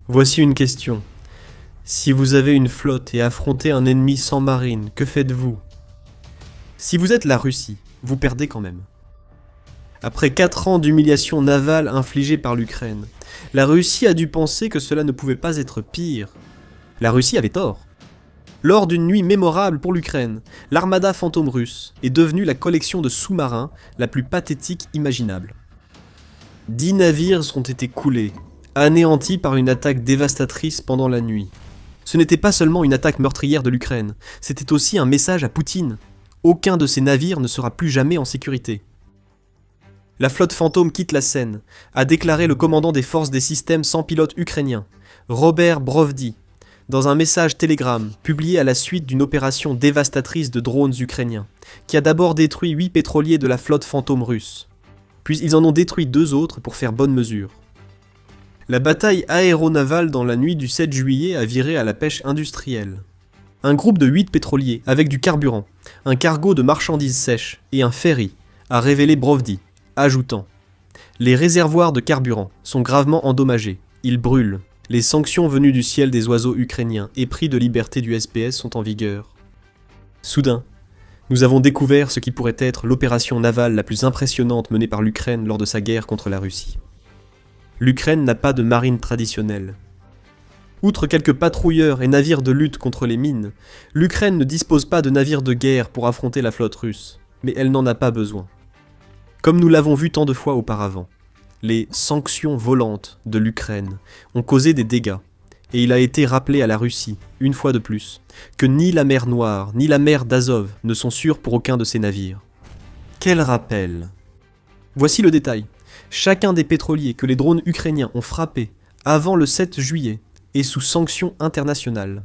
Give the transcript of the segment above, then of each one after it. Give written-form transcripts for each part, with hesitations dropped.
Voici une question. Si vous avez une flotte et affrontez un ennemi sans marine, que faites-vous? Si vous êtes la Russie, vous perdez quand même. Après 4 ans d'humiliation navale infligée par l'Ukraine, la Russie a dû penser que cela ne pouvait pas être pire. La Russie avait tort. Lors d'une nuit mémorable pour l'Ukraine, l'armada fantôme russe est devenue la collection de sous-marins la plus pathétique imaginable. 10 navires ont été coulés, anéantis par une attaque dévastatrice pendant la nuit. Ce n'était pas seulement une attaque meurtrière de l'Ukraine, c'était aussi un message à Poutine. Aucun de ces navires ne sera plus jamais en sécurité. La flotte fantôme quitte la scène, a déclaré le commandant des forces des systèmes sans pilote ukrainiens, Robert Brovdi, dans un message Telegram publié à la suite d'une opération dévastatrice de drones ukrainiens, qui a d'abord détruit 8 pétroliers de la flotte fantôme russe. Puis ils en ont détruit 2 autres pour faire bonne mesure. La bataille aéronavale dans la nuit du 7 juillet a viré à la pêche industrielle. Un groupe de 8 pétroliers avec du carburant, un cargo de marchandises sèches et un ferry a révélé Brovdi, ajoutant « Les réservoirs de carburant sont gravement endommagés, ils brûlent. Les sanctions venues du ciel des oiseaux ukrainiens et prix de liberté du SPS sont en vigueur. » Soudain, nous avons découvert ce qui pourrait être l'opération navale la plus impressionnante menée par l'Ukraine lors de sa guerre contre la Russie. L'Ukraine n'a pas de marine traditionnelle. Outre quelques patrouilleurs et navires de lutte contre les mines, l'Ukraine ne dispose pas de navires de guerre pour affronter la flotte russe, mais elle n'en a pas besoin. Comme nous l'avons vu tant de fois auparavant, les sanctions volantes de l'Ukraine ont causé des dégâts, et il a été rappelé à la Russie, une fois de plus, que ni la mer Noire ni la mer d'Azov ne sont sûres pour aucun de ces navires. Quel rappel! Voici le détail. Chacun des pétroliers que les drones ukrainiens ont frappés avant le 7 juillet est sous sanctions internationales.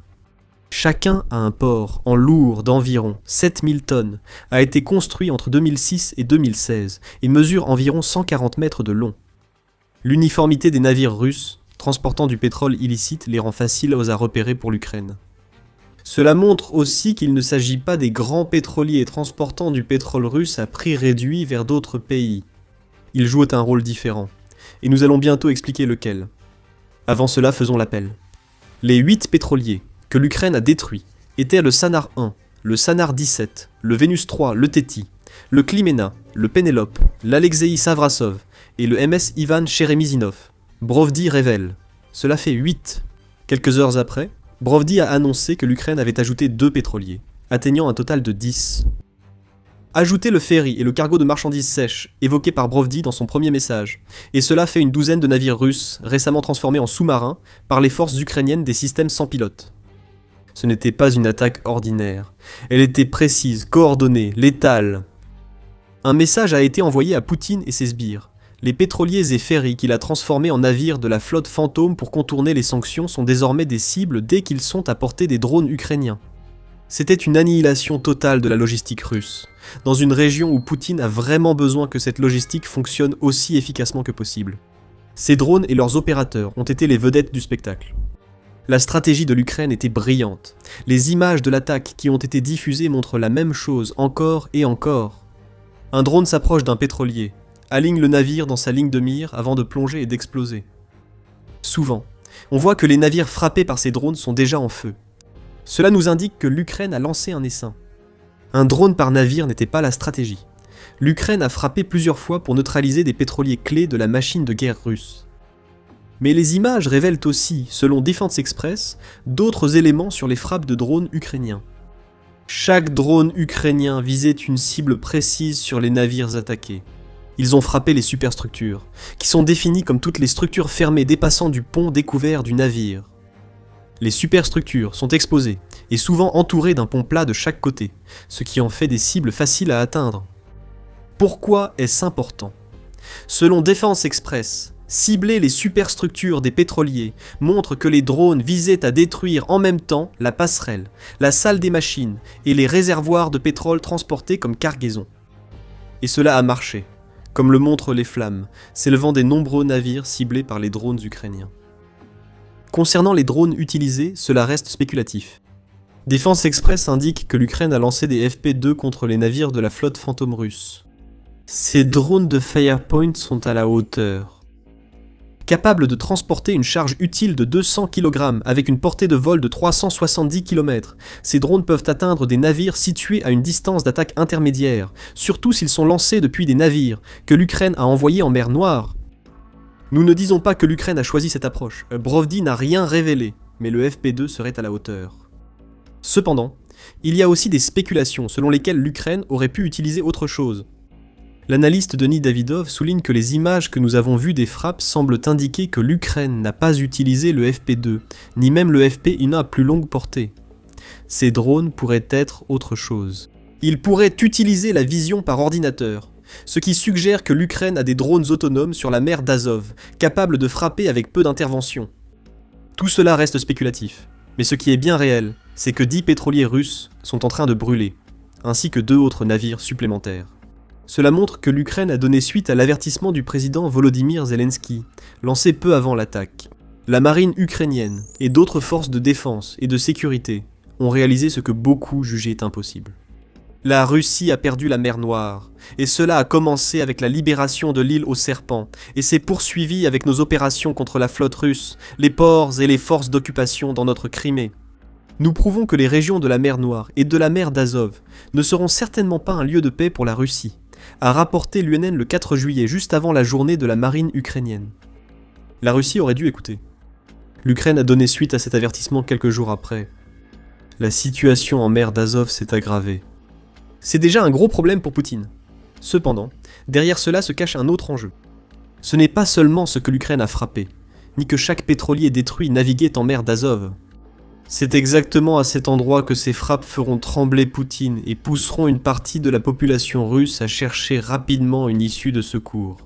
Chacun a un port en lourd d'environ 7000 tonnes, a été construit entre 2006 et 2016 et mesure environ 140 mètres de long. L'uniformité des navires russes transportant du pétrole illicite les rend faciles à repérer pour l'Ukraine. Cela montre aussi qu'il ne s'agit pas des grands pétroliers transportant du pétrole russe à prix réduit vers d'autres pays. Ils jouent un rôle différent, et nous allons bientôt expliquer lequel. Avant cela, faisons l'appel. Les 8 pétroliers que l'Ukraine a détruits étaient le Sanar 1, le Sanar 17, le Vénus 3, le Teti, le Klimena, le Pénélope, l'Alexei Savrasov et le MS Ivan Cheremisinov. Brovdi révèle. Cela fait 8. Quelques heures après, Brovdi a annoncé que l'Ukraine avait ajouté 2 pétroliers, atteignant un total de 10. Ajoutez le ferry et le cargo de marchandises sèches évoqué par Brovdi dans son premier message, et cela fait une douzaine de navires russes récemment transformés en sous-marins par les forces ukrainiennes des systèmes sans pilote. Ce n'était pas une attaque ordinaire, elle était précise, coordonnée, létale. Un message a été envoyé à Poutine et ses sbires. Les pétroliers et ferries qu'il a transformés en navires de la flotte fantôme pour contourner les sanctions sont désormais des cibles dès qu'ils sont à portée des drones ukrainiens. C'était une annihilation totale de la logistique russe, dans une région où Poutine a vraiment besoin que cette logistique fonctionne aussi efficacement que possible. Ces drones et leurs opérateurs ont été les vedettes du spectacle. La stratégie de l'Ukraine était brillante. Les images de l'attaque qui ont été diffusées montrent la même chose encore et encore. Un drone s'approche d'un pétrolier, aligne le navire dans sa ligne de mire avant de plonger et d'exploser. Souvent, on voit que les navires frappés par ces drones sont déjà en feu. Cela nous indique que l'Ukraine a lancé un essaim. Un drone par navire n'était pas la stratégie. L'Ukraine a frappé plusieurs fois pour neutraliser des pétroliers clés de la machine de guerre russe. Mais les images révèlent aussi, selon Defense Express, d'autres éléments sur les frappes de drones ukrainiens. Chaque drone ukrainien visait une cible précise sur les navires attaqués. Ils ont frappé les superstructures, qui sont définies comme toutes les structures fermées dépassant du pont découvert du navire. Les superstructures sont exposées et souvent entourées d'un pont plat de chaque côté, ce qui en fait des cibles faciles à atteindre. Pourquoi est-ce important? Selon Defense Express, cibler les superstructures des pétroliers montre que les drones visaient à détruire en même temps la passerelle, la salle des machines et les réservoirs de pétrole transportés comme cargaison. Et cela a marché, comme le montrent les flammes, s'élevant des nombreux navires ciblés par les drones ukrainiens. Concernant les drones utilisés, cela reste spéculatif. Defense Express indique que l'Ukraine a lancé des FP2 contre les navires de la flotte fantôme russe. Ces drones de Firepoint sont à la hauteur. Capables de transporter une charge utile de 200 kg avec une portée de vol de 370 km, ces drones peuvent atteindre des navires situés à une distance d'attaque intermédiaire, surtout s'ils sont lancés depuis des navires que l'Ukraine a envoyés en mer Noire. Nous ne disons pas que l'Ukraine a choisi cette approche, Brovdi n'a rien révélé, mais le FP2 serait à la hauteur. Cependant, il y a aussi des spéculations selon lesquelles l'Ukraine aurait pu utiliser autre chose. L'analyste Denis Davidov souligne que les images que nous avons vues des frappes semblent indiquer que l'Ukraine n'a pas utilisé le FP2, ni même le FP1 à plus longue portée. Ces drones pourraient être autre chose. Ils pourraient utiliser la vision par ordinateur, ce qui suggère que l'Ukraine a des drones autonomes sur la mer d'Azov, capables de frapper avec peu d'intervention. Tout cela reste spéculatif, mais ce qui est bien réel, c'est que 10 pétroliers russes sont en train de brûler, ainsi que 2 autres navires supplémentaires. Cela montre que l'Ukraine a donné suite à l'avertissement du président Volodymyr Zelensky, lancé peu avant l'attaque. La marine ukrainienne et d'autres forces de défense et de sécurité ont réalisé ce que beaucoup jugeaient impossible. La Russie a perdu la mer Noire, et cela a commencé avec la libération de l'île aux serpents, et s'est poursuivi avec nos opérations contre la flotte russe, les ports et les forces d'occupation dans notre Crimée. Nous prouvons que les régions de la mer Noire et de la mer d'Azov ne seront certainement pas un lieu de paix pour la Russie, a rapporté l'UNN le 4 juillet, juste avant la journée de la marine ukrainienne. La Russie aurait dû écouter. L'Ukraine a donné suite à cet avertissement quelques jours après. La situation en mer d'Azov s'est aggravée. C'est déjà un gros problème pour Poutine. Cependant, derrière cela se cache un autre enjeu. Ce n'est pas seulement ce que l'Ukraine a frappé, ni que chaque pétrolier détruit naviguait en mer d'Azov. C'est exactement à cet endroit que ces frappes feront trembler Poutine et pousseront une partie de la population russe à chercher rapidement une issue de secours.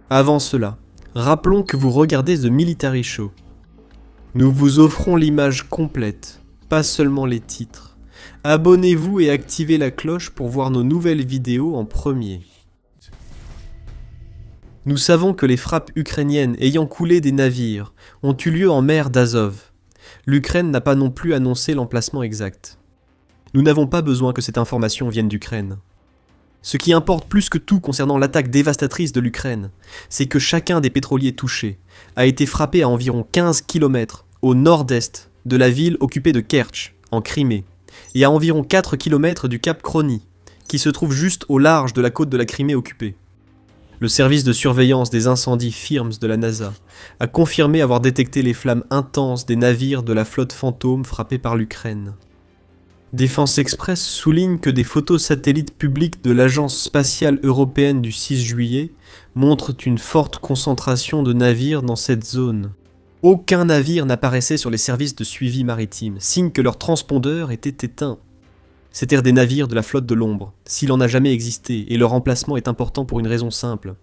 Avant cela, rappelons que vous regardez The Military Show. Nous vous offrons l'image complète, pas seulement les titres. Abonnez-vous et activez la cloche pour voir nos nouvelles vidéos en premier. Nous savons que les frappes ukrainiennes ayant coulé des navires ont eu lieu en mer d'Azov. L'Ukraine n'a pas non plus annoncé l'emplacement exact. Nous n'avons pas besoin que cette information vienne d'Ukraine. Ce qui importe plus que tout concernant l'attaque dévastatrice de l'Ukraine, c'est que chacun des pétroliers touchés a été frappé à environ 15 km au nord-est de la ville occupée de Kerch, en Crimée, et à environ 4 km du cap Krony, qui se trouve juste au large de la côte de la Crimée occupée. Le service de surveillance des incendies FIRMS de la NASA a confirmé avoir détecté les flammes intenses des navires de la flotte fantôme frappés par l'Ukraine. Défense Express souligne que des photos satellites publiques de l'Agence spatiale européenne du 6 juillet montrent une forte concentration de navires dans cette zone. Aucun navire n'apparaissait sur les services de suivi maritime, signe que leur transpondeur était éteint. C'étaient des navires de la flotte de l'ombre, s'il en a jamais existé, et leur emplacement est important pour une raison simple.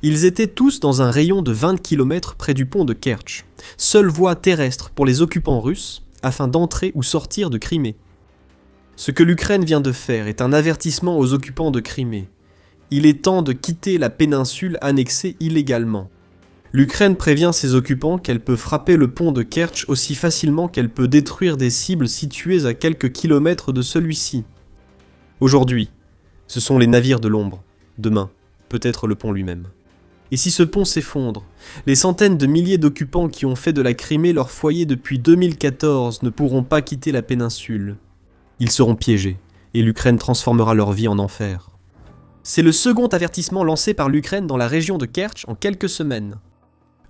Ils étaient tous dans un rayon de 20 km près du pont de Kerch, seule voie terrestre pour les occupants russes, afin d'entrer ou sortir de Crimée. Ce que l'Ukraine vient de faire est un avertissement aux occupants de Crimée. Il est temps de quitter la péninsule annexée illégalement. L'Ukraine prévient ses occupants qu'elle peut frapper le pont de Kerch aussi facilement qu'elle peut détruire des cibles situées à quelques kilomètres de celui-ci. Aujourd'hui, ce sont les navires de l'ombre. Demain, peut-être le pont lui-même. Et si ce pont s'effondre, les centaines de milliers d'occupants qui ont fait de la Crimée leur foyer depuis 2014 ne pourront pas quitter la péninsule. Ils seront piégés, et l'Ukraine transformera leur vie en enfer. C'est le second avertissement lancé par l'Ukraine dans la région de Kerch en quelques semaines.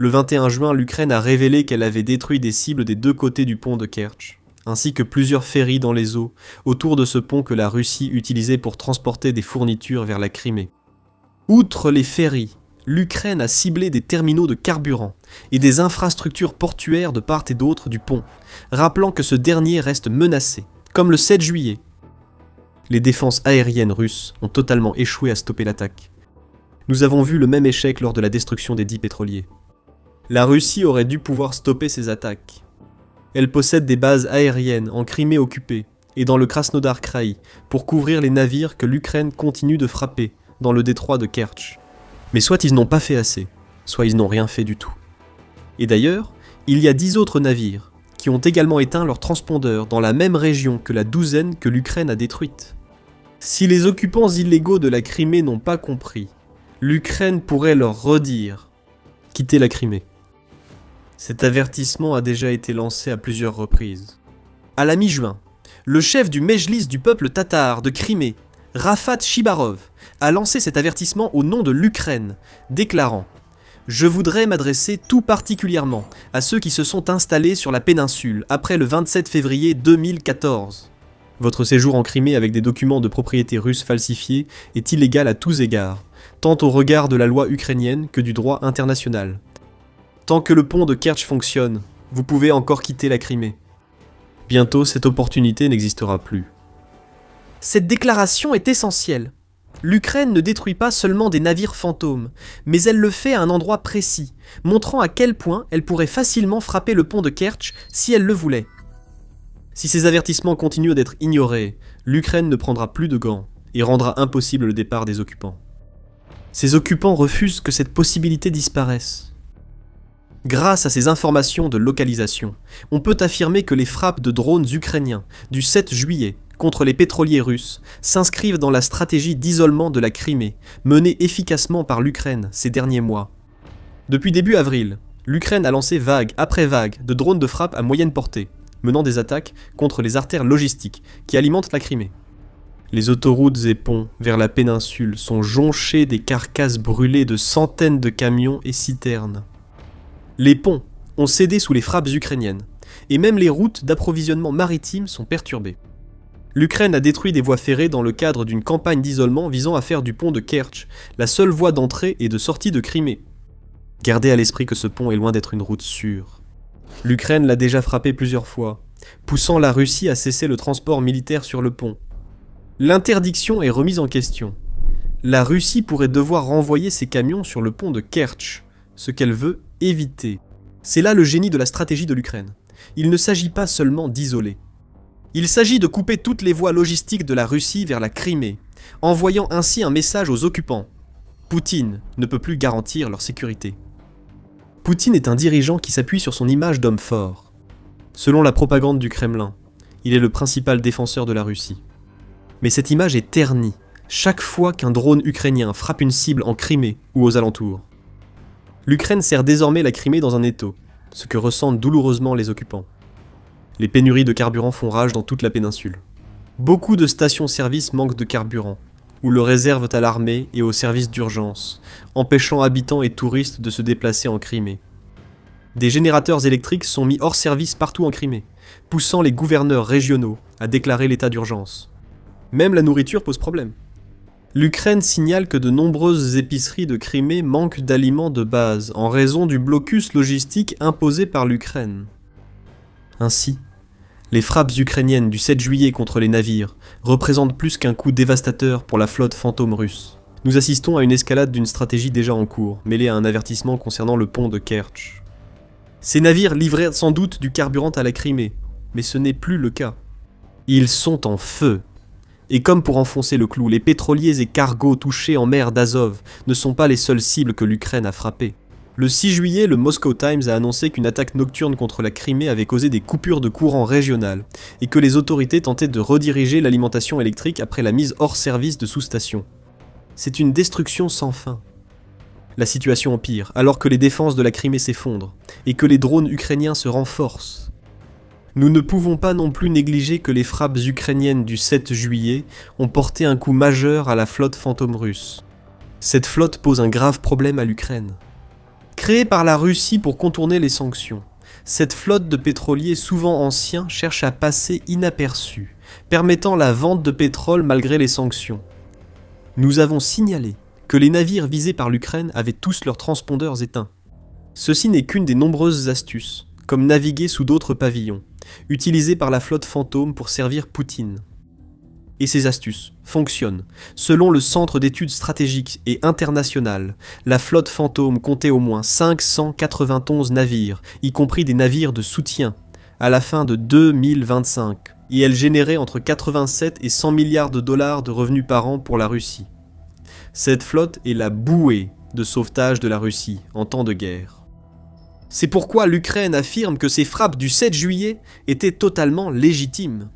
Le 21 juin, l'Ukraine a révélé qu'elle avait détruit des cibles des 2 côtés du pont de Kerch, ainsi que plusieurs ferries dans les eaux autour de ce pont que la Russie utilisait pour transporter des fournitures vers la Crimée. Outre les ferries, l'Ukraine a ciblé des terminaux de carburant et des infrastructures portuaires de part et d'autre du pont, rappelant que ce dernier reste menacé, comme le 7 juillet. Les défenses aériennes russes ont totalement échoué à stopper l'attaque. Nous avons vu le même échec lors de la destruction des 10 pétroliers. La Russie aurait dû pouvoir stopper ces attaques. Elle possède des bases aériennes en Crimée occupée et dans le Krasnodar Krai pour couvrir les navires que l'Ukraine continue de frapper dans le détroit de Kerch. Mais soit ils n'ont pas fait assez, soit ils n'ont rien fait du tout. Et d'ailleurs, il y a 10 autres navires qui ont également éteint leurs transpondeurs dans la même région que la douzaine que l'Ukraine a détruite. Si les occupants illégaux de la Crimée n'ont pas compris, l'Ukraine pourrait leur redire quittez la Crimée. Cet avertissement a déjà été lancé à plusieurs reprises. À la mi-juin, le chef du Mejlis du peuple tatar de Crimée, Rafat Chibarov, a lancé cet avertissement au nom de l'Ukraine, déclarant « Je voudrais m'adresser tout particulièrement à ceux qui se sont installés sur la péninsule après le 27 février 2014. Votre séjour en Crimée avec des documents de propriété russe falsifiés est illégal à tous égards, tant au regard de la loi ukrainienne que du droit international. Tant que le pont de Kertch fonctionne, vous pouvez encore quitter la Crimée. Bientôt, cette opportunité n'existera plus. » Cette déclaration est essentielle. L'Ukraine ne détruit pas seulement des navires fantômes, mais elle le fait à un endroit précis, montrant à quel point elle pourrait facilement frapper le pont de Kertch si elle le voulait. Si ces avertissements continuent d'être ignorés, l'Ukraine ne prendra plus de gants et rendra impossible le départ des occupants. Ces occupants refusent que cette possibilité disparaisse. Grâce à ces informations de localisation, on peut affirmer que les frappes de drones ukrainiens du 7 juillet contre les pétroliers russes s'inscrivent dans la stratégie d'isolement de la Crimée, menée efficacement par l'Ukraine ces derniers mois. Depuis début avril, l'Ukraine a lancé vague après vague de drones de frappe à moyenne portée, menant des attaques contre les artères logistiques qui alimentent la Crimée. Les autoroutes et ponts vers la péninsule sont jonchés des carcasses brûlées de centaines de camions et citernes. Les ponts ont cédé sous les frappes ukrainiennes, et même les routes d'approvisionnement maritime sont perturbées. L'Ukraine a détruit des voies ferrées dans le cadre d'une campagne d'isolement visant à faire du pont de Kertch la seule voie d'entrée et de sortie de Crimée. Gardez à l'esprit que ce pont est loin d'être une route sûre. L'Ukraine l'a déjà frappé plusieurs fois, poussant la Russie à cesser le transport militaire sur le pont. L'interdiction est remise en question. La Russie pourrait devoir renvoyer ses camions sur le pont de Kertch, ce qu'elle veut éviter. C'est là le génie de la stratégie de l'Ukraine. Il ne s'agit pas seulement d'isoler. Il s'agit de couper toutes les voies logistiques de la Russie vers la Crimée, envoyant ainsi un message aux occupants. Poutine ne peut plus garantir leur sécurité. Poutine est un dirigeant qui s'appuie sur son image d'homme fort. Selon la propagande du Kremlin, il est le principal défenseur de la Russie. Mais cette image est ternie chaque fois qu'un drone ukrainien frappe une cible en Crimée ou aux alentours. L'Ukraine sert désormais la Crimée dans un étau, ce que ressentent douloureusement les occupants. Les pénuries de carburant font rage dans toute la péninsule. Beaucoup de stations-service manquent de carburant, ou le réservent à l'armée et aux services d'urgence, empêchant habitants et touristes de se déplacer en Crimée. Des générateurs électriques sont mis hors service partout en Crimée, poussant les gouverneurs régionaux à déclarer l'état d'urgence. Même la nourriture pose problème. L'Ukraine signale que de nombreuses épiceries de Crimée manquent d'aliments de base en raison du blocus logistique imposé par l'Ukraine. Ainsi, les frappes ukrainiennes du 7 juillet contre les navires représentent plus qu'un coup dévastateur pour la flotte fantôme russe. Nous assistons à une escalade d'une stratégie déjà en cours, mêlée à un avertissement concernant le pont de Kertch. Ces navires livraient sans doute du carburant à la Crimée, mais ce n'est plus le cas. Ils sont en feu. Et comme pour enfoncer le clou, les pétroliers et cargos touchés en mer d'Azov ne sont pas les seules cibles que l'Ukraine a frappées. Le 6 juillet, le Moscow Times a annoncé qu'une attaque nocturne contre la Crimée avait causé des coupures de courant régionales et que les autorités tentaient de rediriger l'alimentation électrique après la mise hors service de sous-stations. C'est une destruction sans fin. La situation empire alors que les défenses de la Crimée s'effondrent et que les drones ukrainiens se renforcent. Nous ne pouvons pas non plus négliger que les frappes ukrainiennes du 7 juillet ont porté un coup majeur à la flotte fantôme russe. Cette flotte pose un grave problème à l'Ukraine. Créée par la Russie pour contourner les sanctions, cette flotte de pétroliers souvent anciens cherche à passer inaperçue, permettant la vente de pétrole malgré les sanctions. Nous avons signalé que les navires visés par l'Ukraine avaient tous leurs transpondeurs éteints. Ceci n'est qu'une des nombreuses astuces, comme naviguer sous d'autres pavillons, utilisées par la flotte fantôme pour servir Poutine. Et ces astuces fonctionnent. Selon le Centre d'études stratégiques et internationales, la flotte fantôme comptait au moins 591 navires, y compris des navires de soutien, à la fin de 2025, et elle générait entre 87 et 100 milliards de dollars de revenus par an pour la Russie. Cette flotte est la bouée de sauvetage de la Russie en temps de guerre. C'est pourquoi l'Ukraine affirme que ces frappes du 7 juillet étaient totalement légitimes.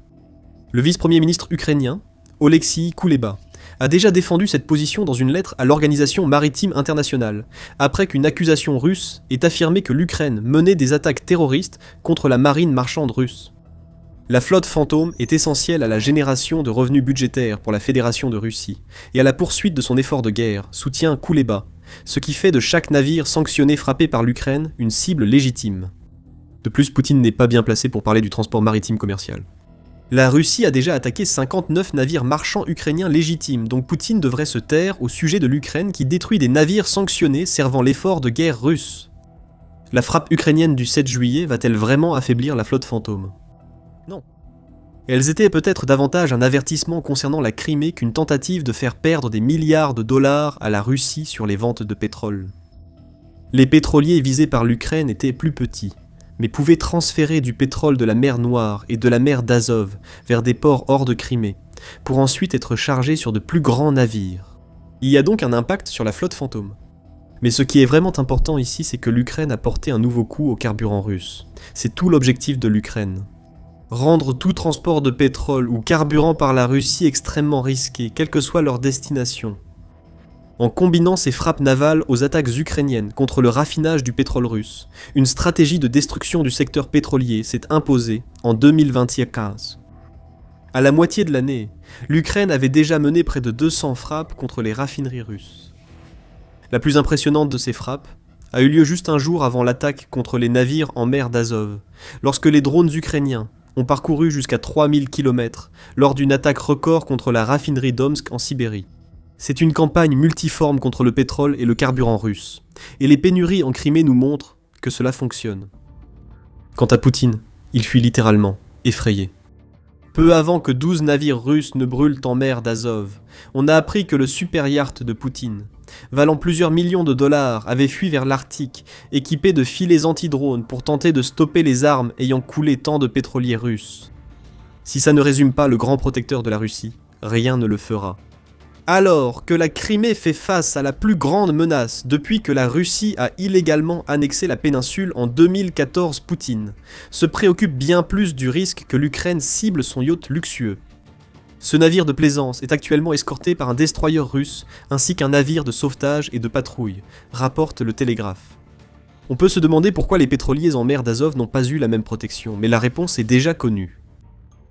Le vice-premier ministre ukrainien, Oleksiy Kouleba, a déjà défendu cette position dans une lettre à l'Organisation maritime internationale, après qu'une accusation russe ait affirmé que l'Ukraine menait des attaques terroristes contre la marine marchande russe. La flotte fantôme est essentielle à la génération de revenus budgétaires pour la Fédération de Russie, et à la poursuite de son effort de guerre, soutien Kouleba, ce qui fait de chaque navire sanctionné frappé par l'Ukraine une cible légitime. De plus, Poutine n'est pas bien placé pour parler du transport maritime commercial. La Russie a déjà attaqué 59 navires marchands ukrainiens légitimes, donc Poutine devrait se taire au sujet de l'Ukraine qui détruit des navires sanctionnés servant l'effort de guerre russe. La frappe ukrainienne du 7 juillet va-t-elle vraiment affaiblir la flotte fantôme ? Non. Elles étaient peut-être davantage un avertissement concernant la Crimée qu'une tentative de faire perdre des milliards de dollars à la Russie sur les ventes de pétrole. Les pétroliers visés par l'Ukraine étaient plus petits, mais pouvaient transférer du pétrole de la mer Noire et de la mer d'Azov vers des ports hors de Crimée, pour ensuite être chargés sur de plus grands navires. Il y a donc un impact sur la flotte fantôme. Mais ce qui est vraiment important ici, c'est que l'Ukraine a porté un nouveau coup au carburant russe. C'est tout l'objectif de l'Ukraine. Rendre tout transport de pétrole ou carburant par la Russie extrêmement risqué, quelle que soit leur destination. En combinant ces frappes navales aux attaques ukrainiennes contre le raffinage du pétrole russe, une stratégie de destruction du secteur pétrolier s'est imposée en 2025. À la moitié de l'année, l'Ukraine avait déjà mené près de 200 frappes contre les raffineries russes. La plus impressionnante de ces frappes a eu lieu juste un jour avant l'attaque contre les navires en mer d'Azov, lorsque les drones ukrainiens ont parcouru jusqu'à 3000 km lors d'une attaque record contre la raffinerie d'Omsk en Sibérie. C'est une campagne multiforme contre le pétrole et le carburant russe, et les pénuries en Crimée nous montrent que cela fonctionne. Quant à Poutine, il fuit littéralement, effrayé. Peu avant que 12 navires russes ne brûlent en mer d'Azov, on a appris que le super yacht de Poutine, valant plusieurs millions de dollars, avait fui vers l'Arctique, équipé de filets anti-drones pour tenter de stopper les armes ayant coulé tant de pétroliers russes. Si ça ne résume pas le grand protecteur de la Russie, rien ne le fera. Alors que la Crimée fait face à la plus grande menace depuis que la Russie a illégalement annexé la péninsule en 2014, Poutine se préoccupe bien plus du risque que l'Ukraine cible son yacht luxueux. Ce navire de plaisance est actuellement escorté par un destroyer russe ainsi qu'un navire de sauvetage et de patrouille, rapporte le Télégraphe. On peut se demander pourquoi les pétroliers en mer d'Azov n'ont pas eu la même protection, mais la réponse est déjà connue.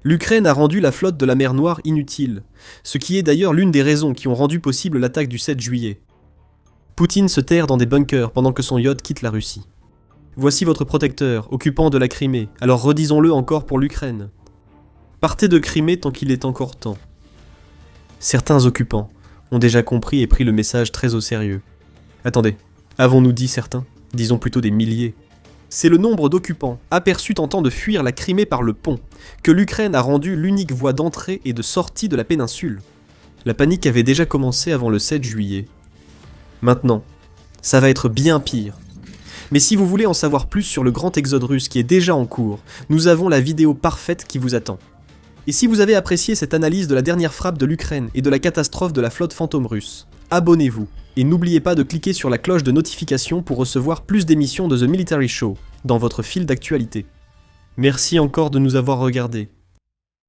L'Ukraine a rendu la flotte de la mer Noire inutile, ce qui est d'ailleurs l'une des raisons qui ont rendu possible l'attaque du 7 juillet. Poutine se terre dans des bunkers pendant que son yacht quitte la Russie. Voici votre protecteur, occupant de la Crimée, alors redisons-le encore pour l'Ukraine. Partez de Crimée tant qu'il est encore temps. Certains occupants ont déjà compris et pris le message très au sérieux. Attendez, avons-nous dit certains ? Disons plutôt des milliers. C'est le nombre d'occupants aperçus tentant de fuir la Crimée par le pont que l'Ukraine a rendu l'unique voie d'entrée et de sortie de la péninsule. La panique avait déjà commencé avant le 7 juillet. Maintenant, ça va être bien pire. Mais si vous voulez en savoir plus sur le grand exode russe qui est déjà en cours, nous avons la vidéo parfaite qui vous attend. Et si vous avez apprécié cette analyse de la dernière frappe de l'Ukraine et de la catastrophe de la flotte fantôme russe, abonnez-vous. Et n'oubliez pas de cliquer sur la cloche de notification pour recevoir plus d'émissions de The Military Show dans votre fil d'actualité. Merci encore de nous avoir regardés.